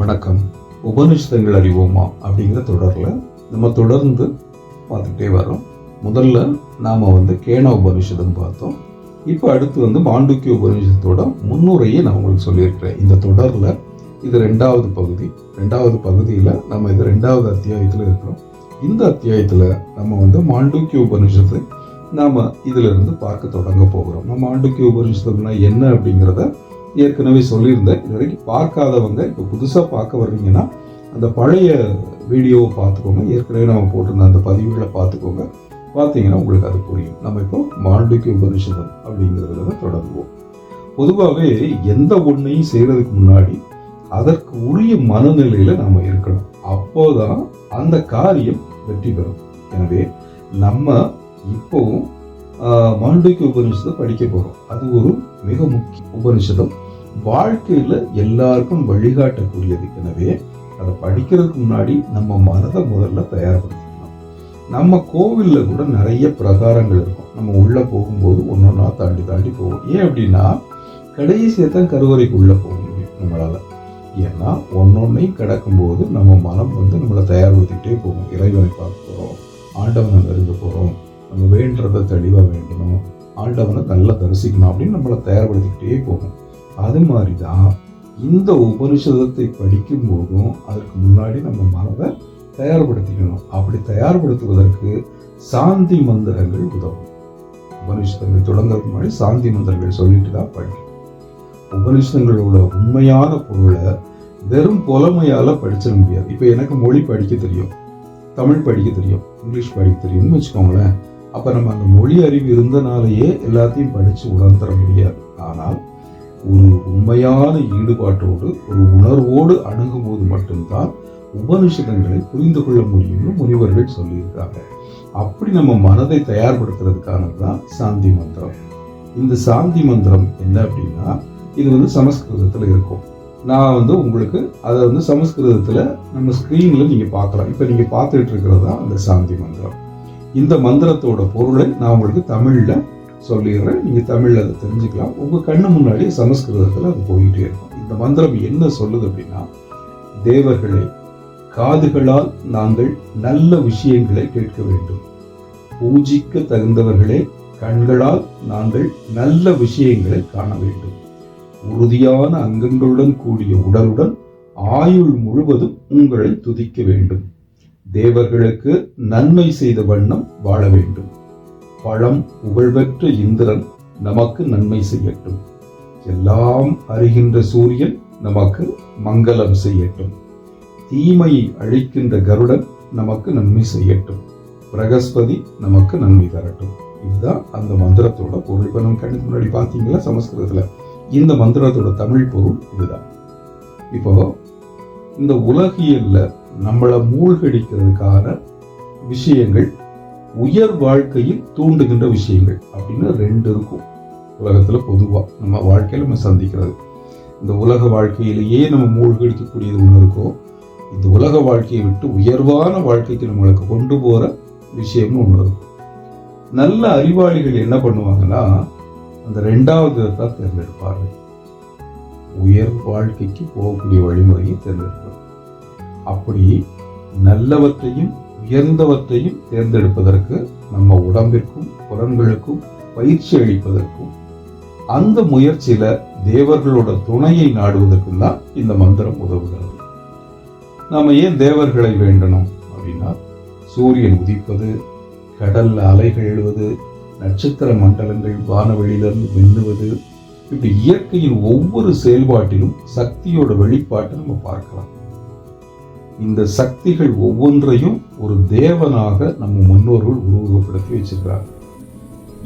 வணக்கம். உபனிஷதங்கள் அறிவோமா அப்படிங்கிற தொடரில் நம்ம தொடர்ந்து பார்த்துக்கிட்டே வரோம். முதல்ல நாம் கேன உபனிஷதம் பார்த்தோம். இப்போ அடுத்து மாண்டூக்கிய உபனிஷத்தோட முன்னுரையை நான் உங்களுக்கு சொல்லியிருக்கிறேன். இந்த தொடரில் இது ரெண்டாவது பகுதியில் நம்ம இது ரெண்டாவது அத்தியாயத்தில் இருக்கிறோம். இந்த அத்தியாயத்தில் நம்ம மாண்டூக்கிய உபனிஷத்தை நாம் இதிலிருந்து பார்க்க தொடங்க போகிறோம். நம்ம மாண்டூக்கிய உபனிஷதம்னா என்ன அப்படிங்கிறத ஏற்கனவே சொல்லியிருந்தேன். இது வரைக்கும் பார்க்காதவங்க இப்போ புதுசாக பார்க்க வர்றீங்கன்னா அந்த பழைய வீடியோவை பார்த்துக்கோங்க. ஏற்கனவே நம்ம போட்டிருந்த அந்த பதிவுகளை பார்த்துக்கோங்க. பார்த்தீங்கன்னா உங்களுக்கு அது புரியும். நம்ம இப்போ மாண்டூக்கிய உபனிஷதம் அப்படிங்கிறதுல தொடங்குவோம். பொதுவாகவே எந்த ஒன்றையும் செய்யறதுக்கு முன்னாடி அதற்கு உரிய மனநிலையில நாம இருக்கணும். அப்போதான் அந்த காரியம் வெற்றி பெறும். எனவே நம்ம இப்போவும் மாண்டூக்கிய உபனிஷத்தை படிக்க போறோம். அது ஒரு மிக முக்கிய உபனிஷதம். வாழ்க்கையில எல்லாருக்கும் வழிகாட்டக்கூடியது. எனவே அதை படிக்கிறதுக்கு முன்னாடி நம்ம மனதை முதல்ல தயார்படுத்திக்கணும். நம்ம கோவில்ல கூட நிறைய பிரகாரங்கள் இருக்கும். நம்ம உள்ள போகும்போது ஒன்னொன்னா தாண்டி போவோம். ஏன் அப்படின்னா கடைசியை தான் கருவறைக்கு உள்ள போக முடியும் நம்மளால. ஏன்னா ஒன்னொன்னையும் கிடக்கும்போது நம்ம மனம் நம்மளை தயார்படுத்திக்கிட்டே போகும். இறைவனை பார்க்க போறோம், ஆண்டவனை நெருங்க போறோம், நம்ம வேண்டதை தெளிவாக வேண்டணும், ஆண்டவனை நல்லா தரிசிக்கணும் அப்படின்னு நம்மளை தயார்படுத்திக்கிட்டே போகும். அது மாதிரி தான் இந்த உபனிஷதத்தை படிக்கும் போதும் அதற்கு முன்னாடி நம்ம மனதை தயார்படுத்திக்கணும். அப்படி தயார்படுத்துவதற்கு சாந்தி மந்திரங்கள் உதவும். உபனிஷதங்களை தொடங்குறதுக்கு முன்னாடி சாந்தி மந்திரங்கள் சொல்லிட்டு தான் படிக்கணும். உபனிஷதங்களோட உண்மையான பொருளை வெறும் புலமையால படிச்சிட முடியாது. இப்போ எனக்கு மொழி படிக்க தெரியும், தமிழ் படிக்க தெரியும், இங்கிலீஷ் படிக்க தெரியும்னு வச்சுக்கோங்களேன். அப்போ நம்ம அந்த மொழி அறிவு இருந்தனாலேயே எல்லாத்தையும் படித்து உணர்ந்துட முடியாது. ஆனால் ஒரு உண்மையான ஈடுபாட்டோடு ஒரு உணர்வோடு அணுகும் போது மட்டும்தான் உபனிஷதங்களை புரிந்து கொள்ள முடியும்னு முனிவர்கள் சொல்லியிருக்காங்க. அப்படி நம்ம மனதை தயார்படுத்துறதுக்கானது தான் சாந்தி மந்திரம். இந்த சாந்தி மந்திரம் என்ன அப்படின்னா இது சமஸ்கிருதத்தில் இருக்கும். நான் உங்களுக்கு அதை சமஸ்கிருதத்தில் நம்ம ஸ்க்ரீனில் நீங்கள் பார்க்கலாம். இப்போ நீங்கள் பார்த்துட்டு இருக்கிறது தான் அந்த சாந்தி மந்திரம். இந்த மந்திரத்தோட பொருளை நான் உங்களுக்கு தமிழில் சொல்லிடுறேன். நீங்கள் தமிழில் அதை தெரிஞ்சுக்கலாம். உங்கள் கண்ணு முன்னாடி சமஸ்கிருதத்தில் அது போயிட்டே இருக்கும். இந்த மந்திரம் என்ன சொல்லுது அப்படின்னா, தேவர்களே, காதுகளால் நாங்கள் நல்ல விஷயங்களை கேட்க வேண்டும். பூஜிக்க தகுந்தவர்களே, கண்களால் நாங்கள் நல்ல விஷயங்களை காண வேண்டும். உறுதியான அங்கங்களுடன் கூடிய உடலுடன் ஆயுள் முழுவதும் உங்களை துதிக்க வேண்டும். தேவர்களுக்கு நன்மை செய்த வண்ணம் வாழ வேண்டும். பழம் புகழ்பெற்ற இந்திரன் நமக்கு நன்மை செய்யட்டும். எல்லாம் அறிகின்ற சூரியன் நமக்கு மங்களம் செய்யட்டும். தீமையை அழிக்கின்ற கருடன் நமக்கு நன்மை செய்யட்டும். பிரகஸ்பதி நமக்கு நன்மை தரட்டும். இதுதான் அந்த மந்திரத்தோட பொருள். இப்ப நம்ம கண்ணுக்கு முன்னாடி பாத்தீங்களா சமஸ்கிருதத்துல. இந்த மந்திரத்தோட தமிழ் பொருள் இதுதான். இப்போ இந்த உலகியல்ல நம்மளை மூழ்கடிக்கிறதுக்கான விஷயங்கள், உயர் வாழ்க்கையில் தூண்டுகின்ற விஷயங்கள் அப்படின்னு ரெண்டு இருக்கும் உலகத்துல. பொதுவா நம்ம வாழ்க்கையில நம்ம சந்திக்கிறது, இந்த உலக வாழ்க்கையிலேயே நம்ம மூழ்கடிக்கக்கூடியது ஒண்ணு இருக்கும். இந்த உலக வாழ்க்கையை விட்டு உயர்வான வாழ்க்கைக்கு நம்மளுக்கு கொண்டு போற விஷயம்னு ஒண்ணு இருக்கும். நல்ல அறிவாளிகள் என்ன பண்ணுவாங்கன்னா அந்த ரெண்டாவது தான் தேர்ந்தெடுப்பார்கள். உயர் வாழ்க்கைக்கு போகக்கூடிய வழிமுறையை தேர்ந்தெடுப்பார். அப்படி நல்லவற்றையும் உயர்ந்தவற்றையும் தேர்ந்தெடுப்பதற்கு நம்ம உடம்பிற்கும் புலன்களுக்கும் பயிற்சி அளிப்பதற்கும் அந்த முயற்சியில தேவர்களோட துணையை நாடுவதற்கும் தான் இந்த மந்திரம் உதவுகிறது. நாம ஏன் தேவர்களை வேண்டணும் அப்படின்னா, சூரியன் உதிப்பது, கடல்ல அலைகள் எழுவது, நட்சத்திர மண்டலங்கள் வானவெளியிலிருந்து மின்னுவது, இப்படி இயற்கையின் ஒவ்வொரு செயல்பாட்டிலும் சக்தியோட வெளிப்பாட்டை நம்ம பார்க்கலாம். இந்த சக்திகள் ஒவ்வொன்றையும் ஒரு தேவனாக நம்ம முன்னோர்கள் உருவகப்படுத்தி வச்சிருக்கிறாங்க.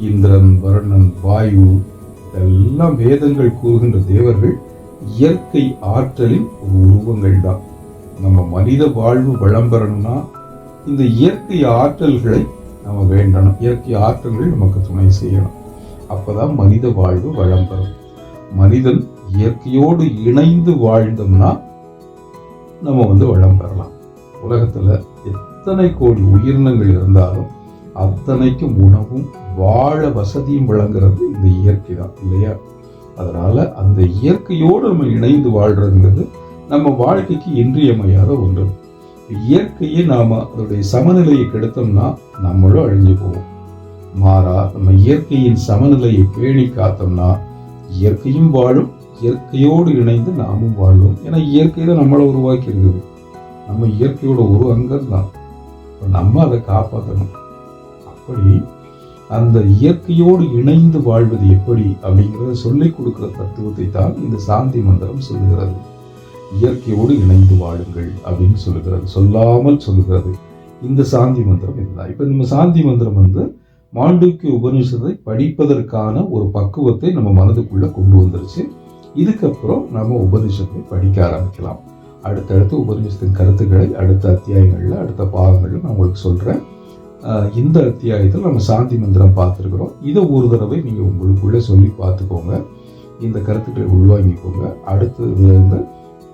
இந்திரன், வருணன், வாயு எல்லாம் வேதங்கள் கூறுகின்ற தேவர்கள் இயற்கை ஆற்றலின் ஒரு உருவங்கள் தான். நம்ம மனித வாழ்வு வளம் பெறணும்னா இந்த இயற்கை ஆற்றல்களை நம்ம வேண்டணும். இயற்கை ஆற்றல்கள் நமக்கு துணை செய்யணும். அப்பதான் மனித வாழ்வு வளம் பெறும். மனிதன் இயற்கையோடு இணைந்து வாழ்ந்தோம்னா நம்ம வளம் பெறலாம். உலகத்துல எத்தனை கோடி உயிரினங்கள் இருந்தாலும் அத்தனைக்கும் உணவும் வாழ வசதியும் வழங்குறது இந்த இயற்கை தான் இல்லையா? அதனால அந்த இயற்கையோடு நம்ம இணைந்து வாழ்றதுங்கிறது நம்ம வாழ்க்கைக்கு இன்றியமையாத ஒன்று. இயற்கையை நாம அதோடைய சமநிலையை கெடுத்தோம்னா நம்மளும் அழிஞ்சு போவோம். மாறா நம்ம இயற்கையின் சமநிலையை பேணி காத்தோம்னா இயற்கையும் வாழும், இயற்கையோடு இணைந்து நாமும் வாழ்வோம். ஏன்னா இயற்கை தான் நம்மளை உருவாக்கி இருக்குது. நம்ம இயற்கையோட ஒரு அங்கம் தான். நம்ம அதை காப்பாற்றணும். அப்படி அந்த இயற்கையோடு இணைந்து வாழ்வது எப்படி அப்படிங்கிறத சொல்லிக் கொடுக்கிற தத்துவத்தை தான் இந்த சாந்தி மந்திரம் சொல்லுகிறது. இயற்கையோடு இணைந்து வாழுங்கள் அப்படின்னு சொல்லுகிறது, சொல்லாமல் சொல்லுகிறது. இந்த சாந்தி மந்திரம் இதுதான். இப்ப நம்ம சாந்தி மந்திரம் வந்து மாண்டூக்கிய உபநிஷத்தை படிப்பதற்கான ஒரு பக்குவத்தை நம்ம மனதுக்குள்ள கொண்டு வந்துருச்சு. இதுக்கப்புறம் நம்ம உபநிஷத்தை படிக்க ஆரம்பிக்கலாம். அடுத்தடுத்து உபநிஷத்தின் கருத்துக்களை அடுத்த அத்தியாயங்கள்ல, அடுத்த பாகங்கள்ல நான் உங்களுக்கு சொல்றேன். இந்த அத்தியாயத்தில் நம்ம சாந்தி மந்திரம் பார்த்துருக்கிறோம். இதை ஒரு தடவை நீங்க உங்களுக்குள்ள சொல்லி பார்த்துக்கோங்க, இந்த கருத்துக்களை உள்வாங்கிக்கோங்க. அடுத்ததுல இருந்து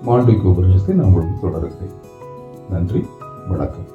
மாண்டூக்கிய உபநிஷத்தை நான் உங்களுக்கு தொடருகிறேன். நன்றி, வணக்கம்.